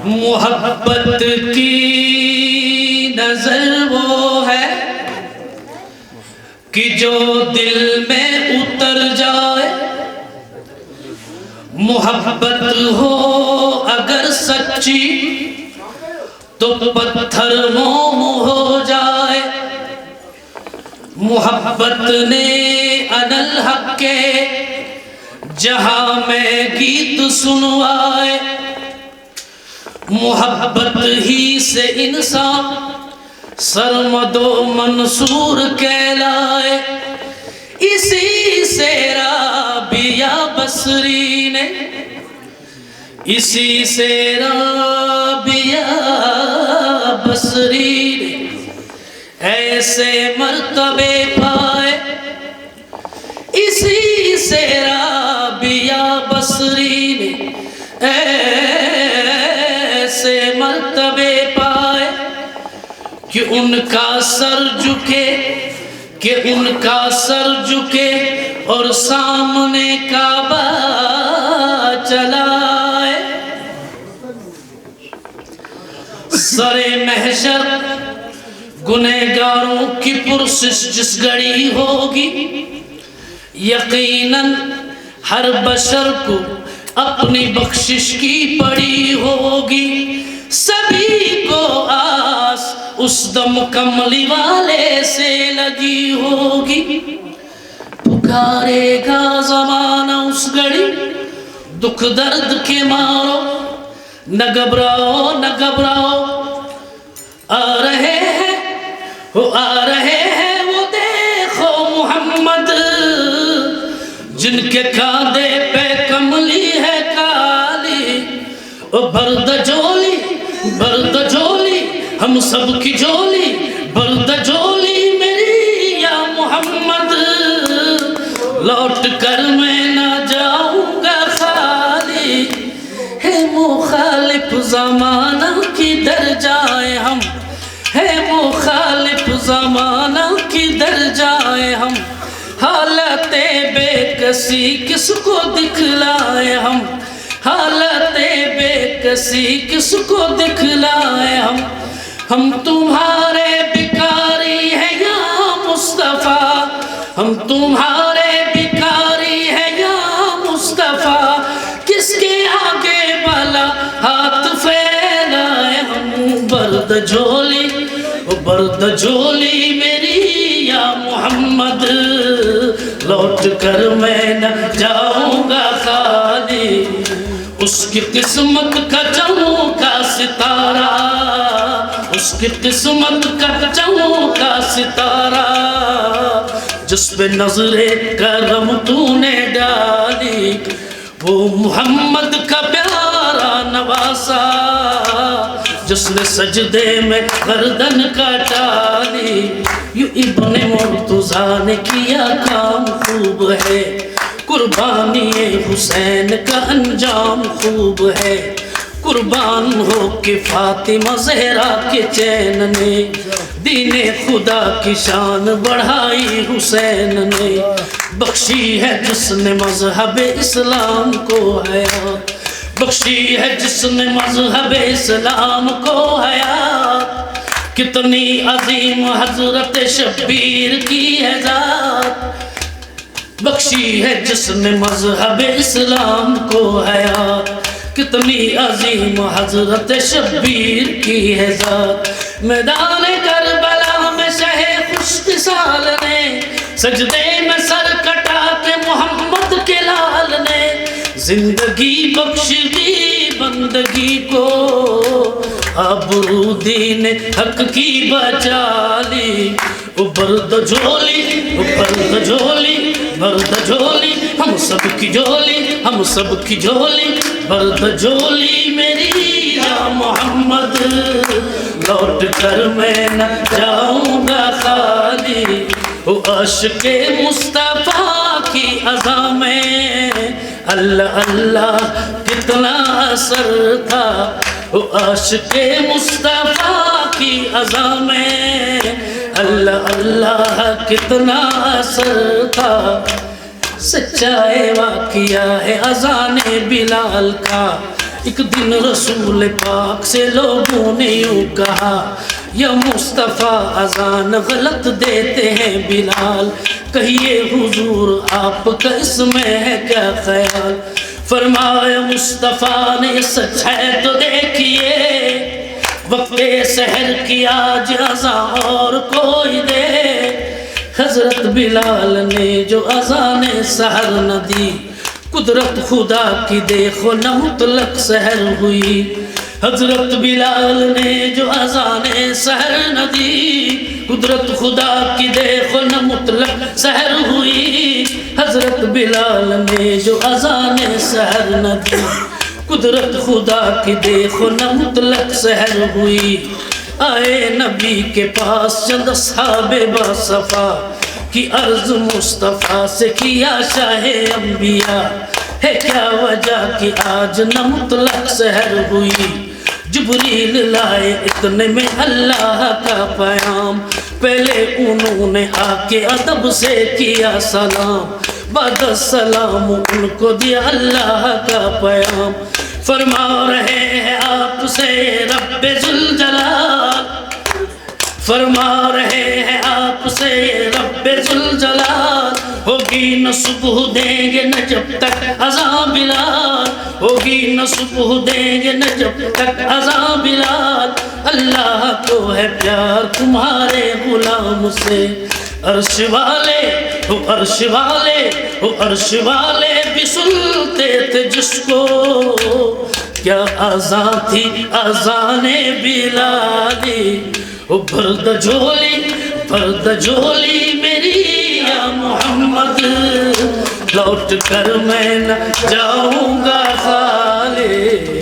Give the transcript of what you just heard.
محبت کی نظر وہ ہے کہ جو دل میں اتر جائے، محبت ہو اگر سچی تو پتھر موم ہو جائے۔ محبت نے انا الحق کے جہاں میں گیت سنوائے، محبت ہی سے انسان سرمد و منصور کہلائے۔ اسی سے رابعہ بصری نے، اسی سے رابعہ بصری نے ایسے مرتبے پائے، اسی سے رابعہ بصری نے ایسے مرتبے پائے کہ ان کا سر جھکے، کہ ان کا سر جھکے اور سامنے کعبہ چلائے۔ سر محشر گنہگاروں کی پرسش جس گھڑی ہوگی، یقیناً ہر بشر کو اپنی بخشش کی پڑی ہوگی۔ سبھی کو آس اس دم کملی والے سے لگی ہوگی، پکارے گا زمانہ اس گھڑی دکھ درد کے مارو، نہ گھبراؤ نہ گھبراؤ، آ رہے ہیں آ رہے ہیں وہ دیکھو محمد، جن کے کاندھے پہ کملی ہے کالی، برد جولی برد جولی ہم سب کی جولی، برد جولی میری یا محمد، لوٹ کر میں نہ جاؤں گا خالی۔ ہے مخالف زمانہ کدھر جائیں ہم، ہے مخالف زمانہ کدھر جائیں ہم، حالت بے کسی کس کو دکھلائے ہم، حالت بے کسی کس کو دکھلائے ہم تمہارے بھکاری ہیں یا مصطفیٰ، ہم تمہارے بھکاری ہیں یا مصطفیٰ، کس کے آگے بھلا ہاتھ پھیلائے ہم، برد جھولی برد جھولی میری یا محمد، لوٹ کر میں نہ جاؤں گا خالی۔ اس کی قسمت کا چمکا ستارہ، اس کی قسمت کا چمکا ستارہ، جس پہ نظر کرم تو نے ڈالی، وہ محمد کا پیارا نواسا، جس نے سجدے میں گردن کاٹا لی۔ یوں ابن مرتضیٰ نے کیا کام خوب ہے، قربانی حسین کا انجام خوب ہے، قربان ہو کہ فاطمہ زہرا کے چین نے، دین خدا کی شان بڑھائی حسین نے، بخشی ہے جس نے مذہب اسلام کو حیات، بخشی ہے جس نے مذہب اسلام کو حیات، کتنی عظیم حضرت شبیر کی ہے ذات، بخشی ہے جس نے مذہب اسلام کو حیات، کتنی عظیم حضرت شبیر کی ہے ذات۔ میدان کربلا میں شہ خوشخصال نے سجدے میں سر کٹا کے محمد کے لال نے زندگی بخش دی بندگی کو، آبرو دین حق کی بچا لی۔ برد جھولی برد جھولی برد جھولی ہم سب کی جھولی، ہم سب کی جھولی، برد جھولی میری یا محمد، لوٹ کر میں نہ جاؤں گا خالی۔ وہ عاشق مصطفیٰ کی اذا میں اللہ اللہ کتنا اثر تھا، وہ عاشق مصطفیٰ کی اذا میں اللہ اللہ کتنا اثر تھا۔ سچائے واقعہ ہے اذان بلال کا، ایک دن رسول پاک سے لوگوں نے یوں کہا یا مصطفیٰ اذان غلط دیتے ہیں بلال، کہیے حضور آپ کا اس میں ہے کیا خیال؟ فرمایا مصطفیٰ نے سچ ہے تو دیکھیے، وقت سحر کی آج اذان اور کوئی دے۔ حضرت بلال نے جو اذان سحر نہ دی، قدرت خدا کی دیکھو نہ مطلق سحر ہوئی۔ حضرت بلال نے جو اذان سحر نہ دی، قدرت خدا کی دیکھو نہ مطلق سحر ہوئی۔ حضرت بلال نے جو اذان سحر نہ دی، قدرت خدا کی دیکھو نہ مطلق سحر ہوئی۔ آئے نبی کے پاس چند اصحاب باصفا، کی عرض مصطفیٰ سے کیا شاہ انبیاء، ہے کیا وجہ کہ آج نہ مطلق سحر ہوئی؟ جبریل لائے اتنے میں اللہ کا پیام، پہلے انہوں نے آ کے ادب سے کیا سلام، بعد السلام ان کو دیا اللہ کا پیام۔ فرما رہے ہیں آپ سے رب ذوالجلال، فرما رہے ہیں آپ سے رب ذوالجلال، ہوگی نہ صبح دیں گے نہ جب تک اذان بلال، ہوگی نہ صبح دیں گے نہ جب تک اذان بلال۔ اللہ کو ہے پیار تمہارے غلام سے، عرش والے ہو عرش والے ہو عرش والے بھی سنتے تھے جس کو، کیا اذان تھی اذان بلالی۔ بھر جھولی میری یا محمد، لوٹ کر میں نہ جاؤں گا خالی۔